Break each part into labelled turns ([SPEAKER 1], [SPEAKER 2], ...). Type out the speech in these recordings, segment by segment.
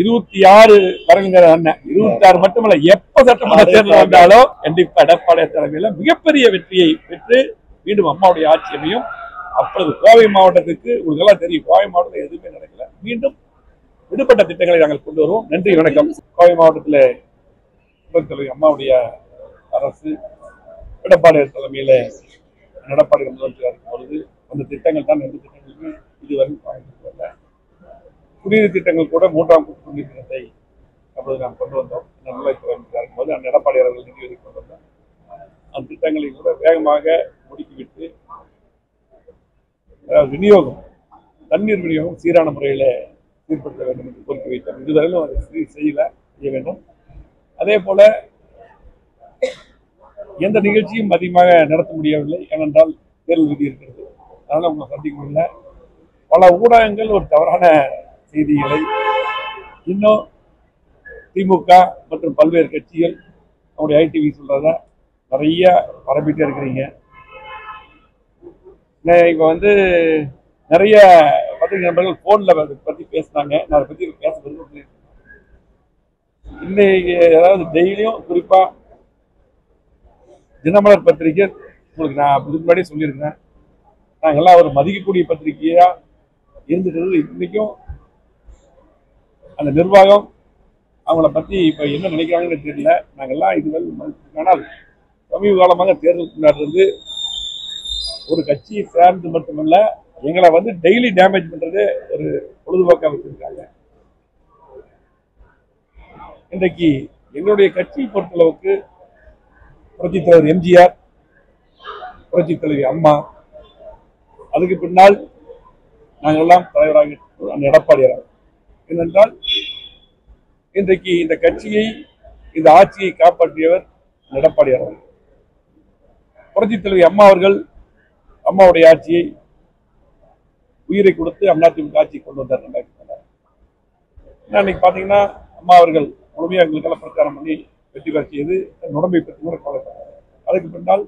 [SPEAKER 1] 26 வரங்கிற அண்ணன் 26 மட்டுமல்ல, எப்ப சட்டமன்ற தேர்தல் வந்தாலும் கண்டிப்பா எடப்பாடி தலைமையில மிகப்பெரிய வெற்றியை பெற்று மீண்டும் அம்மாவுடைய ஆட்சி அமையும். அப்பொழுது கோவை மாவட்டத்துக்கு உங்களுக்கு எல்லாம் தெரியும், கோவை மாவட்டத்தில் எதுவுமே நடக்கல. மீண்டும் விடுபட்ட திட்டங்களை நாங்கள் கொண்டு வருவோம். நன்றி, வணக்கம். கோவை மாவட்டத்தில் தலைவர் அம்மாவுடைய அரசு எடப்பாடி தலைமையில எடப்பாடி முதலமைச்சராக இருக்கும் பொழுது அந்த திட்டங்கள் தான் எந்த திட்டங்களுமே இதுவரை வரல. குடிநீர் திட்டங்கள் கூட 3ஆம் குடிநீர் திட்டத்தை அப்போது நாம் கொண்டு வந்தோம். நலத்துறை அமைச்சராக இருக்கும்போது அந்த எடப்பாடி அவர்கள் நிதி ஒதுக்கி கொண்டு வந்தோம். அந்த திட்டங்களை கூட வேகமாக முடுக்கிவிட்டு விநியோகம், தண்ணீர் விநியோகம் சீரான முறையில் சீர்படுத்த வேண்டும் என்று கோரிக்கை வைத்தோம். இதுவரையிலும் அதை செய்ய வேண்டும். அதே போல எந்த நிகழ்ச்சியும் அதிகமாக நடத்த முடியவில்லை. ஏனென்றால் தேர்தல் விதி இருக்கிறது. அதனால உங்களை சந்திக்க முடியல. பல ஊடகங்கள் ஒரு தவறான செய்திகளை இன்னும் திமுக மற்றும் பல்வேறு கட்சிகள் நம்முடைய ஐடிவி சொல்றத நிறைய பரப்பிட்டே இருக்கிறீங்க. இப்ப வந்து நிறைய பத்திரிகை நண்பர்கள் போன்ல பத்தி பேசினாங்க. நான் அதை பத்தி பேச விரும்புகிறேன். இன்னைக்கு அதாவது டெய்லியும் குறிப்பா தினமலர் பத்திரிகை உங்களுக்கு நான் இதுக்கு முன்னாடியே சொல்லியிருக்கேன். நாங்கெல்லாம் ஒரு மதிக்கக்கூடிய பத்திரிகையா இருந்துட்டு இன்னைக்கும் அந்த நிர்வாகம் அவங்கள பத்தி இப்ப என்ன நினைக்கிறாங்கன்னு தெரியல. நாங்கெல்லாம் இதுவரை, ஆனால் சமீப காலமாக தேர்தல் முன்னாடி ஒரு கட்சியை சேர்ந்து மட்டுமல்ல, எங்களை வந்து டெய்லி டேமேஜ் பண்றது ஒரு பொழுதுபோக்கா வச்சிருக்காங்க. இன்றைக்கு எங்களுடைய கட்சியை பொறுத்தளவுக்கு புரட்சித் தலைவர் எம்ஜிஆர், புரட்சித் தலைவி அம்மா, அதுக்கு பின்னால் நாங்கள் எல்லாம் தலைவராக அந்த எடப்பாடியார். ஏனென்றால் இன்றைக்கு இந்த கட்சியை, இந்த ஆட்சியை காப்பாற்றியவர் எடப்பாடியார். புரட்சித் தலைவி அம்மா அவர்கள் அம்மாவுடைய ஆட்சியை உயிரை கொடுத்து அதிமுக ஆட்சியை கொண்டு வந்தார். இன்னைக்கு பாத்தீங்கன்னா அம்மா அவர்கள் முழுமையாக எங்களுக்கெல்லாம் பிரச்சாரம் பண்ணி வெற்றி பெற செய்து உடம்பை பற்றி கூட கவலைப்பட்டார். அதுக்கு பின்னால்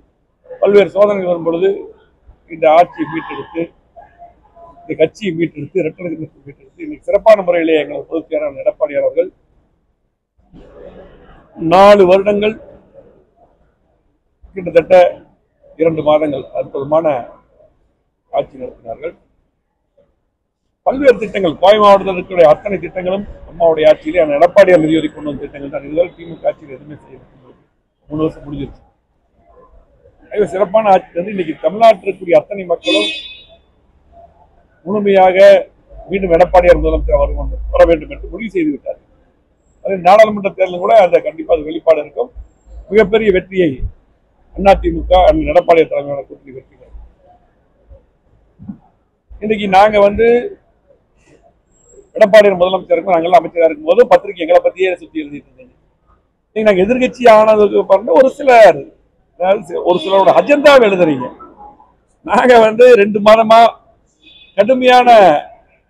[SPEAKER 1] பல்வேறு சோதனைகள் வரும் பொழுது இந்த ஆட்சியை மீட்டெடுத்து, இந்த கட்சியை மீட்டெடுத்து, இரட்டை மீட்டெடுத்து இன்னைக்கு சிறப்பான முறையிலே எங்கள் பொதுச் செயலாளர் எடப்பாடியார் அவர்கள் 4 வருடங்கள் கிட்டத்தட்ட 2 மாதங்கள் அற்புதமான ஆட்சி நடத்தினார்கள். பல்வேறு திட்டங்கள் கோவை மாவட்டத்தில் இருக்கிற அத்தனை திட்டங்களும் அம்மாவுடைய ஆட்சியிலே அந்த எடப்பாடியார் நிதி ஒதுக்கி கொண்டு வந்த திட்டங்கள் தான். இதுவரை திமுக ஆட்சியில் எதுவுமே செய்ய 3 வருஷம் முடிஞ்சிருச்சு. சிறப்பான ஆட்சி வந்து இன்னைக்கு தமிழ்நாட்டில் இருக்கக்கூடிய அத்தனை மக்களும் முழுமையாக மீண்டும் எடப்பாடியார் முதலமைச்சர் வர வேண்டும் என்று முடிவு செய்து விட்டார்கள். அதே நாடாளுமன்ற தேர்தலும் கூட அந்த கண்டிப்பாக அது வெளிப்பாடு இருக்கும். மிகப்பெரிய வெற்றியை அதிமுக எடப்பாடியார் தலைமையிலான கூட்டணி வெற்றி பெறும். இன்னைக்கு நாங்க வந்து எடப்பாடியார் முதலமைச்சருக்கும் நாங்கெல்லாம் அமைச்சராக இருக்கும் போது பத்திரிகை எங்களை பத்தியே சுற்றி எழுதிட்டு இருந்தீங்க. இன்னைக்கு நாங்க எதிர்கட்சி ஆனதுக்கு பாருங்க ஒரு சிலரோட அஜெண்டாவை எழுதுறீங்க. நாங்க வந்து 2 மாதமா கடுமையான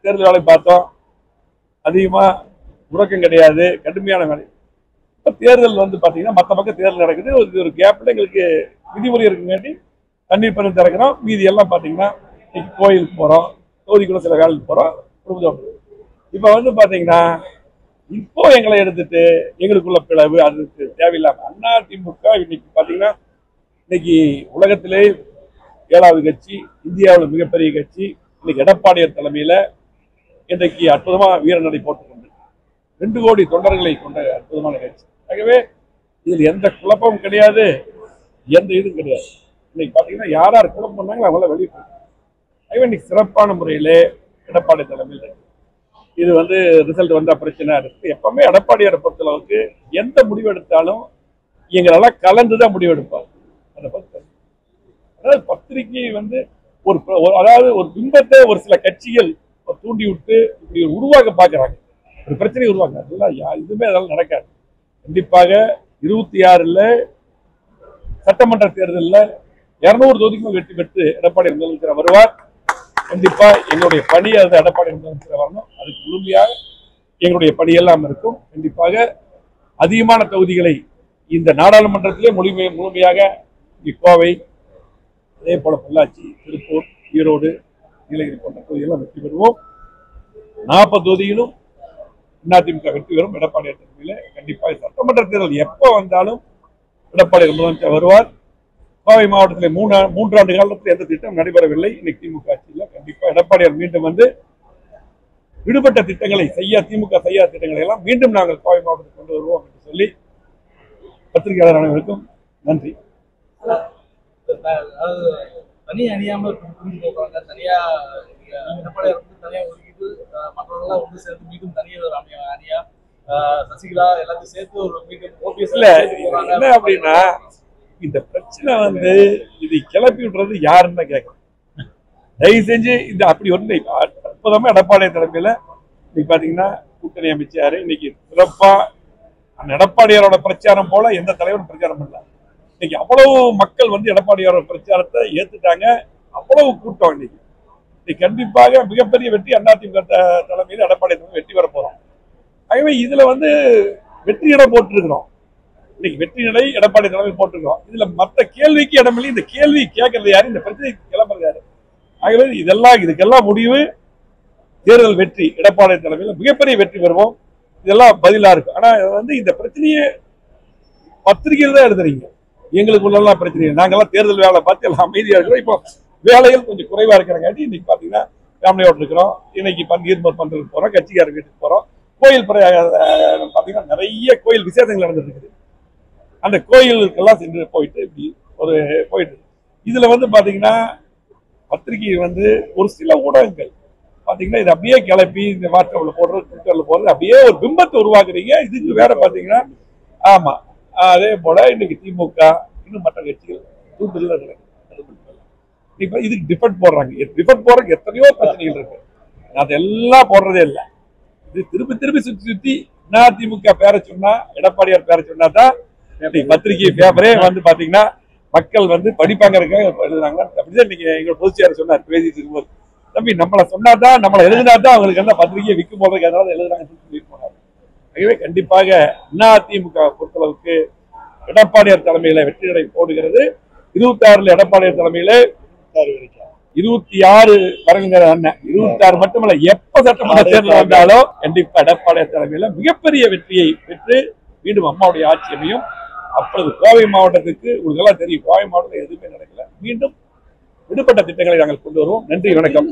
[SPEAKER 1] தேர்தல் வேலை பார்த்தோம். அதிகமா முடக்கம் கிடையாது, கடுமையான வேலை. இப்ப தேர்தல் வந்து பாத்தீங்கன்னா மற்ற பக்கம் தேர்தல் நடக்குது. ஒரு கேப்ல எங்களுக்கு விதிமுறை இருக்குங்காட்டி தண்ணீர் பணம் திறக்கிறோம். மீதி எல்லாம் பாத்தீங்கன்னா இன்னைக்கு கோயிலுக்கு போறோம், தொகுதிக்குள்ள சில வேலைக்கு போறோம். இப்ப வந்து பாத்தீங்கன்னா இப்போ எங்களை எடுத்துட்டு எங்களுக்குள்ள பிளவு அதுக்கு தேவையில்லாம அதிமுக இன்னைக்கு பாத்தீங்கன்னா இன்னைக்கு உலகத்திலே 7வது கட்சி, இந்தியாவில் மிகப்பெரிய கட்சி. இன்னைக்கு எடப்பாடியார் தலைமையில இன்றைக்கு அற்புதமா வீரநடை போட்டுக்கொண்டு 2 கோடி தொண்டர்களை கொண்ட அற்புதமான கட்சி. ஆகவே இதில் எந்த குழப்பமும் கிடையாது, எந்த இதுவும் கிடையாது. இன்னைக்கு பாத்தீங்கன்னா யார் யார் குழப்பம் பண்ணாங்களோ அவங்கள வெளியே போயிட்டாங்க. ஆகவே இன்னைக்கு சிறப்பான முறையிலே எடப்பாடி தலைமையில் இருக்கு. இது வந்து ரிசல்ட் வந்தா பிரச்சனை இருக்கு. எப்பவுமே எடப்பாடியாரை பொறுத்தளவுக்கு எந்த முடிவு எடுத்தாலும் எங்களெல்லாம் கலந்துதான் முடிவு எடுப்பார். அதாவது பத்திரிகை வந்து அதாவது ஒரு பிம்பத்தை ஒரு சில கட்சிகள் தூண்டி விட்டு இப்படி உருவாக்க பாக்குறாங்க, ஒரு பிரச்சனையை உருவாக்க. அதெல்லாம் இதுவுமே அதெல்லாம் நடக்காது. கண்டிப்பாக 26 சட்டமன்ற தேர்தலில் 200 தொகுதிக்கும் வெற்றி பெற்று எடப்பாடி முதலமைச்சர் வருவார். கண்டிப்பா எங்களுடைய பணி அது எடப்பாடி முதலமைச்சர் வரணும். அதுக்கு முழுமையாக எங்களுடைய பணியெல்லாம் இருக்கும். கண்டிப்பாக அதிகமான தொகுதிகளை இந்த நாடாளுமன்றத்திலே முழுமையாக கோவை, அதே போல பொள்ளாச்சி, திருப்பூர், ஈரோடு, நீலகிரி போன்ற தொகுதியெல்லாம் வெற்றி பெறுவோம். 40 தொகுதியிலும் அதிமுக வெற்றி பெறும். எடப்பாடியார் தலைமையில கண்டிப்பாக சட்டமன்ற தேர்தல் எப்போ வந்தாலும் எடப்பாடியார் முதலமைச்சர் வருவார். கோவை மாவட்டத்தில் 3 ஆண்டு காலத்தில் எந்த திட்டம் நடைபெறவில்லை. இன்னைக்கு திமுக ஆட்சியில் கண்டிப்பா எடப்பாடியார் மீண்டும் வந்து விடுபட்ட திட்டங்களை திமுக செய்யாத திட்டங்களை எல்லாம் மீண்டும் நாங்கள் கோவை மாவட்டத்தில் கொண்டு வருவோம் என்று சொல்லி பத்திரிகையாளர் அனைவருக்கும் நன்றி.
[SPEAKER 2] தனி அணியாமல் தனியா எடப்பாடியார் தனியா ஒதுக்கிட்டு மற்றவர்களாம் வந்து சேர்த்து மீண்டும் தனியாக அணியா சசிகலா எல்லாத்தையும் சேர்த்து ஒரு மீண்டும்
[SPEAKER 1] இல்ல என்ன அப்படின்னா இந்த பிரச்சனை வந்து இது கிளப்பி விடுறது யாருன்னு கேட்கறேன். தயவு செஞ்சு இந்த அப்படி ஒன்று அற்புதமா எடப்பாடியார் தலைமையில இன்னைக்கு பாத்தீங்கன்னா கூட்டணி அமைச்சாரு. இன்னைக்கு சிறப்பா எடப்பாடியாரோட பிரச்சாரம் போல எந்த தலைவரும் பிரச்சாரம் பண்ணல. இன்னைக்கு அவ்வளவு மக்கள் வந்து எடப்பாடியாரோட பிரச்சாரத்தை ஏத்துட்டாங்க. அவ்வளவு கூட்டம் இன்னைக்கு கண்டிப்பாக மிகப்பெரிய வெற்றி அதிமுக தலைமையில் எடப்பாடி வெற்றி பெற போறோம். ஆகவே இதுல வந்து வெற்றி நடை போட்டிருக்கிறோம். இன்னைக்கு வெற்றி நடை எடப்பாடி தலைமையில் போட்டிருக்கோம். இதுல மற்ற கேள்விக்கு இடமில்லை. இந்த கேள்வி கேட்கறது யாரு, இந்த பிரச்சனை கிளம்புறது யாரு? ஆகவே இதுக்கெல்லாம் முடிவு தேர்தல் வெற்றி. எடப்பாடி தலைமையில் மிகப்பெரிய வெற்றி பெறுவோம். இதெல்லாம் பதிலா இருக்கு. ஆனா வந்து இந்த பிரச்சனையை பத்திரிகையில் தான் எழுதுறீங்க. எங்களுக்குள்ளெல்லாம் பிரச்சனை. நாங்கெல்லாம் தேர்தல் வேலை பார்த்து எல்லாம் அமைதியா இருக்கிறோம். இப்போ வேலைகள் கொஞ்சம் குறைவா இருக்கிறங்காட்டி இன்னைக்கு பாத்தீங்கன்னா ஃபேமிலியோட இருக்கிறோம். இன்னைக்கு நீர்மோர் பண்றதுக்கு போறோம், கட்சிக்காரர் வீட்டுக்கு போறோம். கோயில் பாத்தீங்கன்னா நிறைய கோயில் விசேஷங்கள் நடந்துட்டு இருக்குது. அந்த கோயிலுக்கெல்லாம் சென்று போயிட்டு இப்படி ஒரு போயிட்டு இதுல வந்து பாத்தீங்கன்னா பத்திரிகை வந்து ஒரு சில ஊடகங்கள் பாத்தீங்கன்னா இது அப்படியே கிளப்பி இந்த வாட்ஸ்அப்ல போடுறது, ட்விட்டர்ல போடுறது, அப்படியே ஒரு பிம்பத்தை உருவாக்குறீங்க. இதுக்கு வேற பாத்தீங்கன்னா ஆமா அதே போல இன்னைக்கு திமுக இன்னும் மற்ற கட்சிகள் தூண்டுதல் நடக்குது. இப்ப இதுக்கு டிஃபெக்ட் போடுறாங்க. டிஃபெக்ட் போடுறதுக்கு எத்தனையோ பிரச்சனைகள் இருக்கு. அதெல்லாம் போடுறதே இல்லை. இது திருப்பி சுத்தி அதிமுக பேரை சொன்னா, எடப்பாடியார் பேரை சொன்னா தான் பத்திரிகை பேப்பரே வந்து பாத்தீங்கன்னா மக்கள் வந்து படிப்பாங்கிறதுக்காக எழுதுறாங்க. அப்படிதான் இன்னைக்கு எங்க பொதுச்செயலாளர் சொன்னார் பேசிட்டு இருக்கும்போது, தம்பி நம்மளை சொன்னாதான் நம்மளை எழுதினாதான் அவங்களுக்கு என்ன பத்திரிகையை விற்கும் போது அதனால எழுதுறாங்கன்னு சொல்லிட்டு போனார். ஆகவே கண்டிப்பாக அதிமுக பொறுத்தளவுக்கு எடப்பாடியார் தலைமையில வெற்றி நடை போடுகிறது. 26 எடப்பாடியார் தலைமையில 26 கலைஞர் அண்ணன் 26 மட்டுமல்ல, எப்ப சட்டமன்ற தேர்தல் வந்தாலும் கண்டிப்பா எடப்பாடியார் தலைமையில மிகப்பெரிய வெற்றியை பெற்று மீண்டும் அம்மாவுடைய ஆட்சி அமையும். அப்பொழுது கோவை மாவட்டத்துக்கு உங்களுக்கு எல்லாம் தெரியும், கோவை மாவட்டத்தில் எதுவுமே நடக்கல. மீண்டும் விடுபட்ட திட்டங்களை நாங்கள் கொண்டு வருவோம். நன்றி, வணக்கம்.